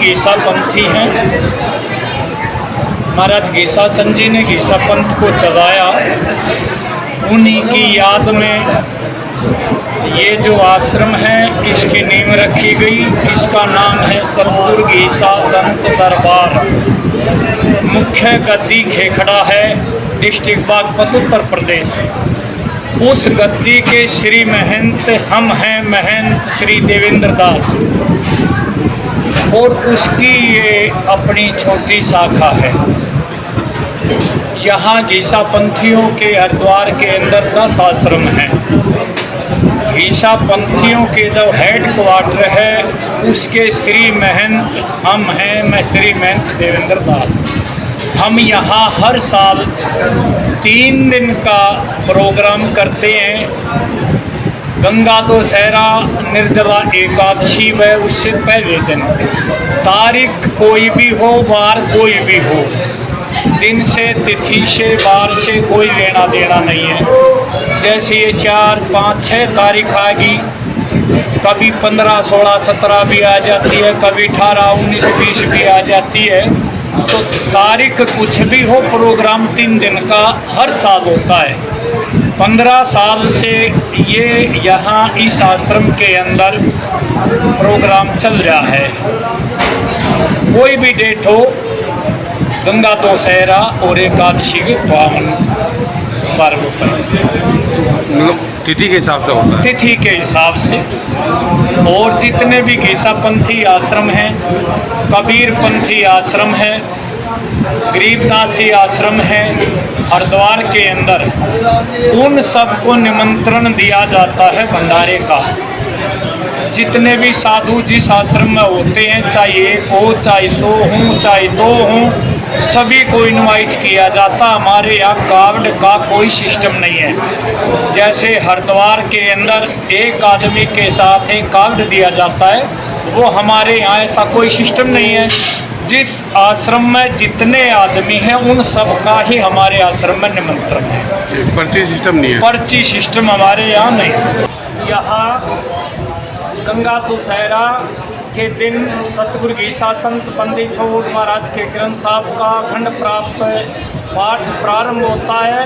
Giza पंथी हैं। महाराज Giza संत जी ने Giza पंथ को चलाया। उन्हीं की याद में ये जो आश्रम है इसकी नींव रखी गई। इसका नाम है सतगुरु गीसा संत दरबार। मुख्य गद्दी खेखड़ा है, डिस्ट्रिक्ट बागपत, उत्तर प्रदेश। उस गद्दी के श्री महंत हम हैं महंत श्री देवेंद्र दास, और उसकी ये अपनी छोटी शाखा है। यहाँ गीसा पंथियों के हरिद्वार के अंदर 10 आश्रम हैं। गीसा पंथियों के जो हेड क्वार्टर है उसके श्री महंत हम हैं, मैं श्री महंत देवेंद्र दास। हम यहाँ हर साल 3 दिन का प्रोग्राम करते हैं। गंगा दशहरा, निर्जला एकादशी व उससे पहले दिन। तारीख कोई भी हो, वार कोई भी हो, दिन से, तिथि से, वार से कोई लेना देना नहीं है। जैसे ये 4, 5, 6 तारीख आएगी, कभी 15, 16, 17 भी आ जाती है, कभी 18, 19, 20 भी आ जाती है। तो तारीख कुछ भी हो, प्रोग्राम 3 दिन का हर साल होता है। 15 साल से ये यहाँ इस आश्रम के अंदर प्रोग्राम चल रहा है। कोई भी डेट हो, गंगा दशहरा और एकादशी के पावन पर्व पर, तिथि के हिसाब से होता है। तिथि के हिसाब से। और जितने भी गीसा पंथी आश्रम हैं, कबीर पंथी आश्रम है, गरीबदासी आश्रम है हरिद्वार के अंदर, उन सबको निमंत्रण दिया जाता है भंडारे का। जितने भी साधु जिस आश्रम में होते हैं, चाहे 1 हो, चाहे 100 हों, चाहे 2 हों, सभी को इनवाइट किया जाता। हमारे यहाँ कार्ड का कोई सिस्टम नहीं है। जैसे हरिद्वार के अंदर एक आदमी के साथ एक कार्ड दिया जाता है, वो हमारे यहाँ ऐसा कोई सिस्टम नहीं है। जिस आश्रम में जितने आदमी हैं उन सब का ही हमारे आश्रम में निमंत्रण है। पर्ची सिस्टम नहीं है। पर्ची सिस्टम हमारे यहाँ नहीं। यहाँ गंगा दशहरा के दिन सतगुरु गीसा संत पंडित छोड़ महाराज के ग्रंथ साहब का अखंड प्राप्त पाठ प्रारंभ होता है।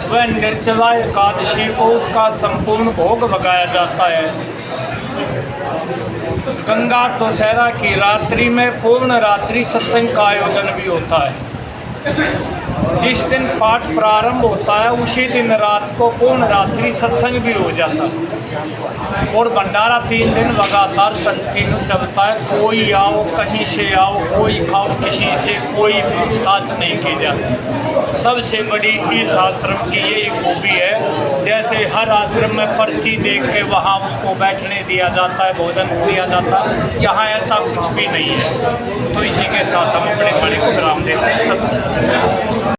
वह निर्जला एकादशी को उसका संपूर्ण भोग लगाया जाता है। गंगा दशहरा की रात्रि में पूर्ण रात्रि सत्संग का आयोजन भी होता है। जिस दिन पाठ प्रारंभ होता है उसी दिन रात को पूर्ण रात्रि सत्संग भी हो जाता है। और भंडारा 3 दिन लगातार कंटिन्यू चलता है। कोई आओ, कहीं से आओ, कोई खाओ, किसी से कोई पूछताछ नहीं की जाती। सबसे बड़ी इस आश्रम की यही खूबी है। जैसे हर आश्रम में पर्ची देख के वहाँ उसको बैठने दिया जाता है, भोजन दिया जाता है, यहाँ ऐसा कुछ भी नहीं है। तो इसी के साथ हम अपने बड़े को विराम देते हैं। सबसे